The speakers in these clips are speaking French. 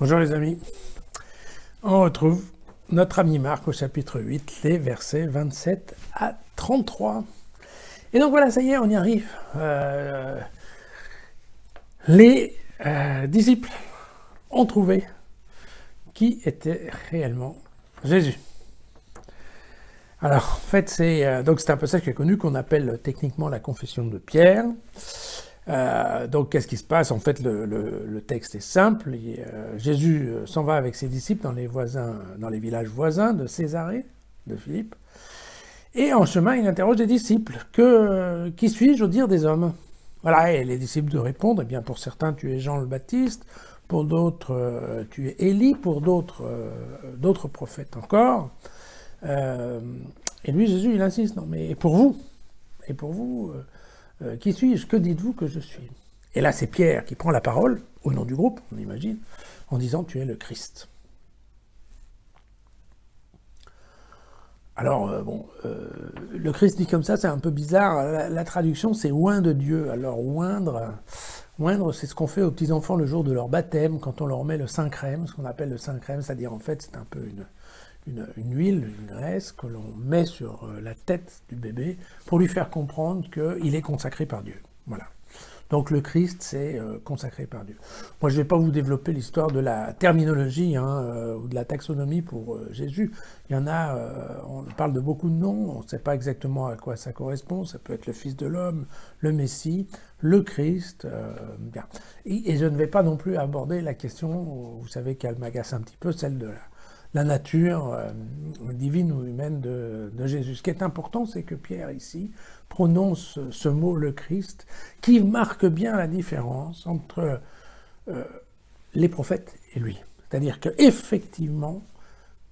Bonjour les amis, on retrouve notre ami Marc au chapitre 8, les versets 27 à 33. Et donc voilà, ça y est, on y arrive. Les disciples ont trouvé qui était réellement Jésus. Alors, en fait, c'est un passage qui est connu, qu'on appelle techniquement la confession de Pierre. Donc, qu'est-ce qui se passe? En fait, le texte est simple. Jésus s'en va avec ses disciples dans les villages voisins de Césarée, de Philippe. Et en chemin, il interroge les disciples. Qui suis-je au dire des hommes? Voilà, et les disciples de répondre. Eh bien, pour certains, tu es Jean le Baptiste. Pour d'autres, tu es Élie. Pour d'autres prophètes encore. Et lui, Jésus, il insiste. Non, mais pour vous, qui suis-je? Que dites-vous que je suis? Et là, c'est Pierre qui prend la parole, au nom du groupe, on imagine, en disant « Tu es le Christ ». Alors, le Christ dit comme ça, c'est un peu bizarre. La traduction, c'est « oint de Dieu ». Alors, oindre, c'est ce qu'on fait aux petits-enfants le jour de leur baptême, quand on leur met le Saint-Crème, ce qu'on appelle le Saint-Crème, c'est-à-dire, en fait, c'est un peu une huile, une graisse que l'on met sur la tête du bébé pour lui faire comprendre qu'il est consacré par Dieu. Voilà. Donc le Christ, c'est consacré par Dieu. Moi, je ne vais pas vous développer l'histoire de la terminologie ou de la taxonomie pour Jésus. Il y en a, on parle de beaucoup de noms, on ne sait pas exactement à quoi ça correspond. Ça peut être le Fils de l'homme, le Messie, le Christ. Bien. Et je ne vais pas non plus aborder la question, vous savez qu'elle m'agace un petit peu, celle de la nature divine ou humaine de Jésus. Ce qui est important, c'est que Pierre, ici, prononce ce mot, le Christ, qui marque bien la différence entre les prophètes et lui. C'est-à-dire qu'effectivement,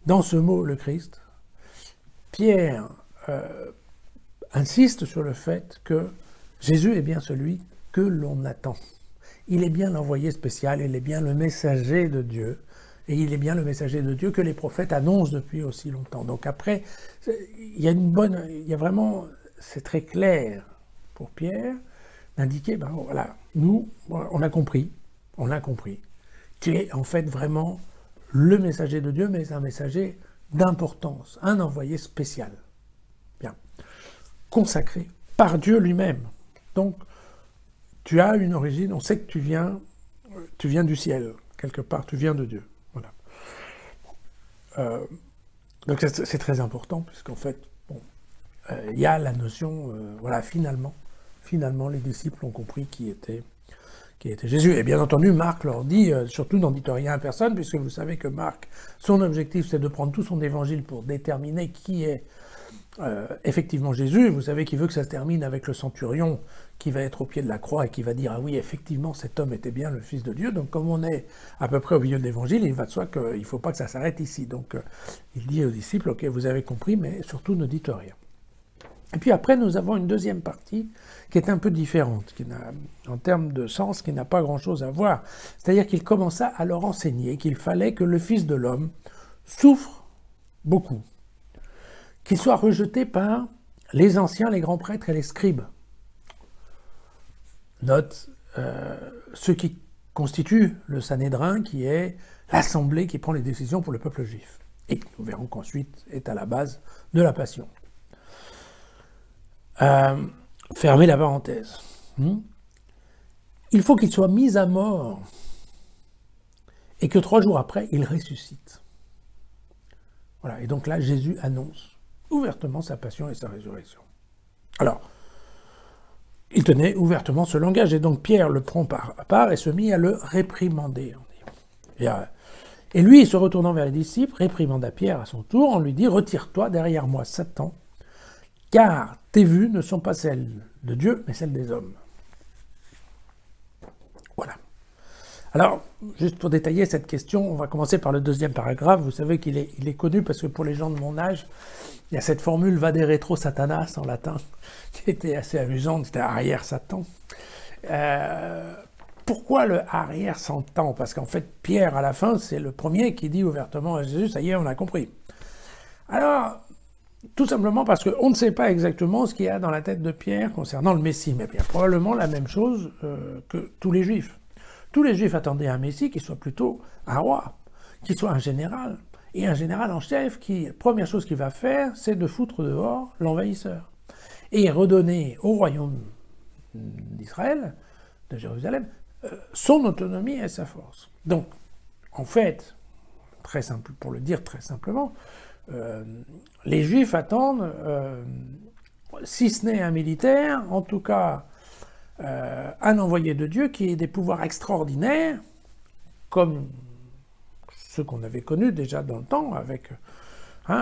dans ce mot, le Christ, Pierre insiste sur le fait que Jésus est bien celui que l'on attend. Il est bien l'envoyé spécial, il est bien le messager de Dieu. Et il est bien le messager de Dieu que les prophètes annoncent depuis aussi longtemps. Donc après, il y a vraiment, c'est très clair pour Pierre d'indiquer, ben voilà, nous, on a compris. Tu es en fait vraiment le messager de Dieu, mais un messager d'importance, un envoyé spécial. Bien. Consacré par Dieu lui-même. Donc, tu as une origine, on sait que tu viens du ciel, quelque part, tu viens de Dieu. Donc c'est très important, puisqu'en fait, il y a la notion, voilà, finalement, les disciples ont compris qui était Jésus. Et bien entendu, Marc leur dit, surtout n'en dites rien à personne, puisque vous savez que Marc, son objectif, c'est de prendre tout son évangile pour déterminer qui est effectivement Jésus. Vous savez qu'il veut que ça se termine avec le centurion qui va être au pied de la croix et qui va dire « Ah oui, effectivement, cet homme était bien le Fils de Dieu ». Donc comme on est à peu près au milieu de l'évangile, il va de soi qu'il ne faut pas que ça s'arrête ici. Donc il dit aux disciples « Ok, vous avez compris, mais surtout ne dites rien ». Et puis après, nous avons une deuxième partie qui est un peu différente, en termes de sens, qui n'a pas grand-chose à voir. C'est-à-dire qu'il commença à leur enseigner qu'il fallait que le Fils de l'homme souffre beaucoup, qu'il soit rejeté par les anciens, les grands prêtres et les scribes. Note, ceux qui constituent le Sanhédrin, qui est l'assemblée qui prend les décisions pour le peuple juif. Et nous verrons qu'ensuite est à la base de la passion. Fermez la parenthèse. Il faut qu'il soit mis à mort et que 3 jours après, il ressuscite. Voilà. Et donc là, Jésus annonce ouvertement sa passion et sa résurrection. Alors, il tenait ouvertement ce langage, et donc Pierre le prend par part et se mit à le réprimander. Et lui, se retournant vers les disciples, réprimanda Pierre à son tour, en lui dit « Retire-toi derrière moi, Satan, car tes vues ne sont pas celles de Dieu, mais celles des hommes. » Voilà. Alors, juste pour détailler cette question, on va commencer par le deuxième paragraphe. Vous savez qu'il est connu parce que pour les gens de mon âge, il y a cette formule « vade retro satanas » en latin, qui était assez amusante, c'était « arrière Satan ». Pourquoi le « arrière Satan » ? Parce qu'en fait, Pierre, à la fin, c'est le premier qui dit ouvertement à Jésus « ça y est, on a compris ». Alors, tout simplement parce qu'on ne sait pas exactement ce qu'il y a dans la tête de Pierre concernant le Messie, mais il y a probablement la même chose que tous les Juifs. tous les Juifs attendaient un Messie qui soit plutôt un roi, qui soit un général, et un général en chef qui, première chose qu'il va faire, c'est de foutre dehors l'envahisseur, et redonner au royaume d'Israël, de Jérusalem, son autonomie et sa force. Donc, en fait, très simple, pour le dire très simplement, les Juifs attendent, si ce n'est un militaire, en tout cas un envoyé de Dieu qui ait des pouvoirs extraordinaires, comme ceux qu'on avait connus déjà dans le temps, avec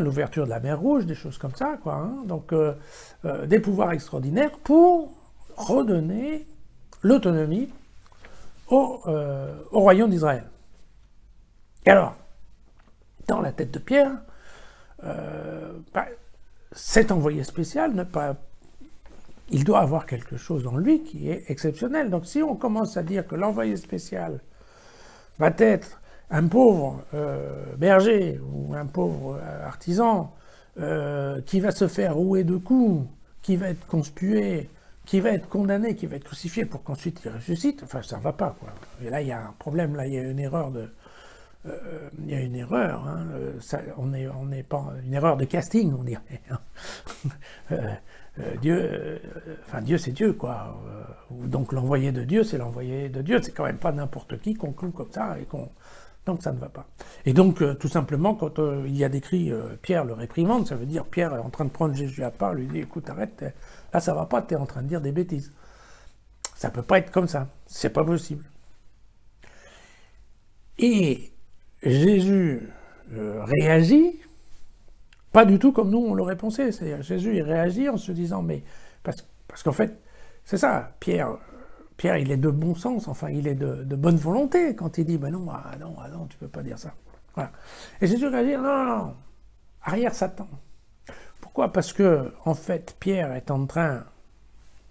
l'ouverture de la mer Rouge, des choses comme ça, quoi. Donc, des pouvoirs extraordinaires pour redonner l'autonomie au royaume d'Israël. Et alors, dans la tête de Pierre, cet envoyé spécial, il doit avoir quelque chose en lui qui est exceptionnel. Donc si on commence à dire que l'envoyé spécial va être un pauvre berger ou un pauvre artisan qui va se faire rouer de coups, qui va être conspué, qui va être condamné, qui va être crucifié pour qu'ensuite il ressuscite, enfin ça ne va pas, quoi. Et là il y a un problème, là il y a une erreur de... il y a une erreur, on n'est pas une erreur de casting, on dirait. Dieu c'est Dieu, quoi. Donc l'envoyé de Dieu, c'est l'envoyé de Dieu. C'est quand même pas n'importe qui qu'on cloue comme ça donc ça ne va pas. Et donc tout simplement, quand il y a décrit Pierre le réprimande, ça veut dire Pierre est en train de prendre Jésus à part, lui dit écoute arrête, là ça va pas, tu es en train de dire des bêtises. Ça peut pas être comme ça, c'est pas possible. Et Jésus réagit, pas du tout comme nous on l'aurait pensé. C'est-à-dire Jésus il réagit en se disant, mais parce qu'en fait, c'est ça, Pierre il est de bon sens, enfin il est de bonne volonté quand il dit, ben non, non, tu peux pas dire ça. Voilà. Et Jésus réagit, non, arrière Satan. Pourquoi? Parce que, en fait, Pierre est en train,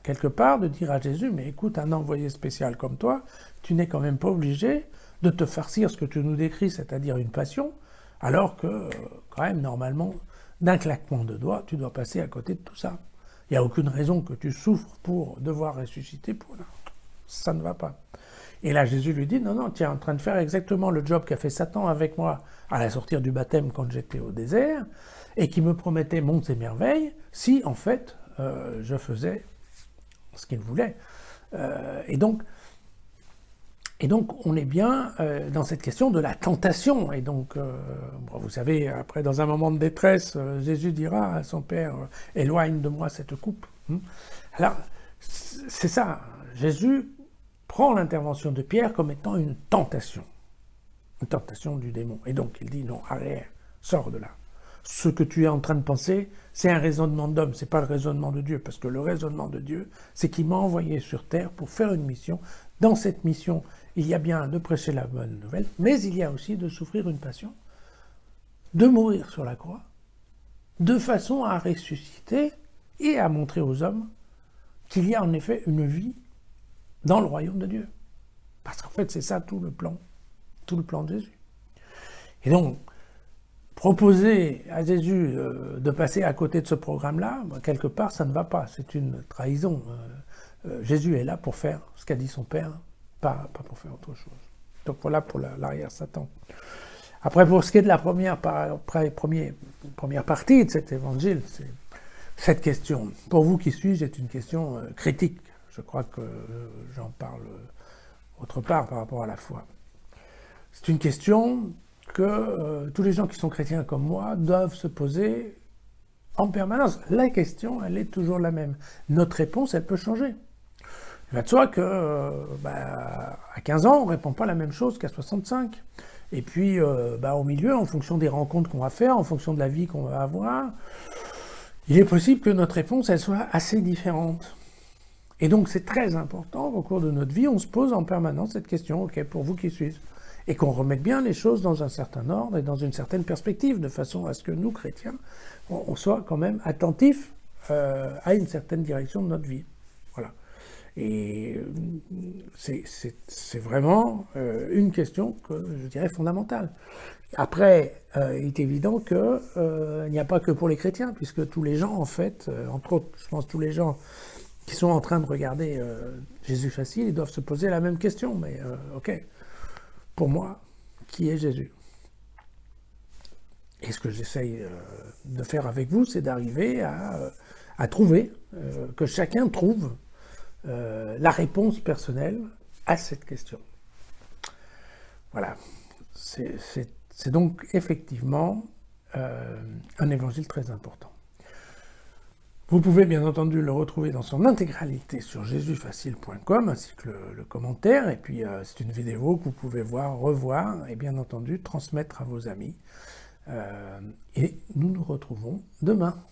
quelque part, de dire à Jésus, mais écoute, un envoyé spécial comme toi, tu n'es quand même pas obligé de te farcir ce que tu nous décris, c'est-à-dire une passion, alors que, quand même, normalement, d'un claquement de doigts, tu dois passer à côté de tout ça. Il n'y a aucune raison que tu souffres pour devoir ressusciter pour là. Ça ne va pas. Et là, Jésus lui dit, non, tu es en train de faire exactement le job qu'a fait Satan avec moi à la sortie du baptême quand j'étais au désert, et qui me promettait monts et merveilles, si, en fait, je faisais ce qu'il voulait. Et donc, on est bien dans cette question de la tentation. Et donc, vous savez, après, dans un moment de détresse, Jésus dira à son Père, éloigne de moi cette coupe. Alors, c'est ça. Jésus prend l'intervention de Pierre comme étant une tentation du démon. Et donc, il dit, non, arrête, sors de là. Ce que tu es en train de penser, c'est un raisonnement d'homme, c'est pas le raisonnement de Dieu. Parce que le raisonnement de Dieu, c'est qu'il m'a envoyé sur terre pour faire une mission. Dans cette mission, il y a bien de prêcher la bonne nouvelle, mais il y a aussi de souffrir une passion, de mourir sur la croix, de façon à ressusciter et à montrer aux hommes qu'il y a en effet une vie dans le royaume de Dieu. Parce qu'en fait, c'est ça tout le plan de Jésus. Et donc, proposer à Jésus de passer à côté de ce programme-là, quelque part, ça ne va pas. C'est une trahison. Jésus est là pour faire ce qu'a dit son Père, pas pour faire autre chose. Donc voilà pour l'arrière Satan. Après, pour ce qui est de la première partie de cet évangile, c'est cette question. Pour vous qui suis-je est une question critique. Je crois que j'en parle autre part par rapport à la foi. C'est une question que tous les gens qui sont chrétiens comme moi doivent se poser en permanence. La question, elle est toujours la même. Notre réponse, elle peut changer. Il va de soi que à 15 ans, on ne répond pas la même chose qu'à 65. Et puis, au milieu, en fonction des rencontres qu'on va faire, en fonction de la vie qu'on va avoir, il est possible que notre réponse, elle soit assez différente. Et donc, c'est très important, au cours de notre vie, on se pose en permanence cette question, ok, pour vous qui suis-je? Et qu'on remette bien les choses dans un certain ordre et dans une certaine perspective, de façon à ce que nous, chrétiens, on soit quand même attentifs à une certaine direction de notre vie. Voilà. Et c'est vraiment une question que je dirais fondamentale. Après, il est évident qu'il n'y a pas que pour les chrétiens, puisque tous les gens, en fait, entre autres, je pense tous les gens qui sont en train de regarder Jésus facile, ils doivent se poser la même question. Mais ok, pour moi, qui est Jésus? Et ce que j'essaye de faire avec vous, c'est d'arriver à trouver, que chacun trouve la réponse personnelle à cette question. Voilà. C'est donc effectivement un évangile très important. Vous pouvez bien entendu le retrouver dans son intégralité sur jesusfacile.com ainsi que le commentaire. Et puis c'est une vidéo que vous pouvez voir, revoir et bien entendu transmettre à vos amis. Et nous nous retrouvons demain.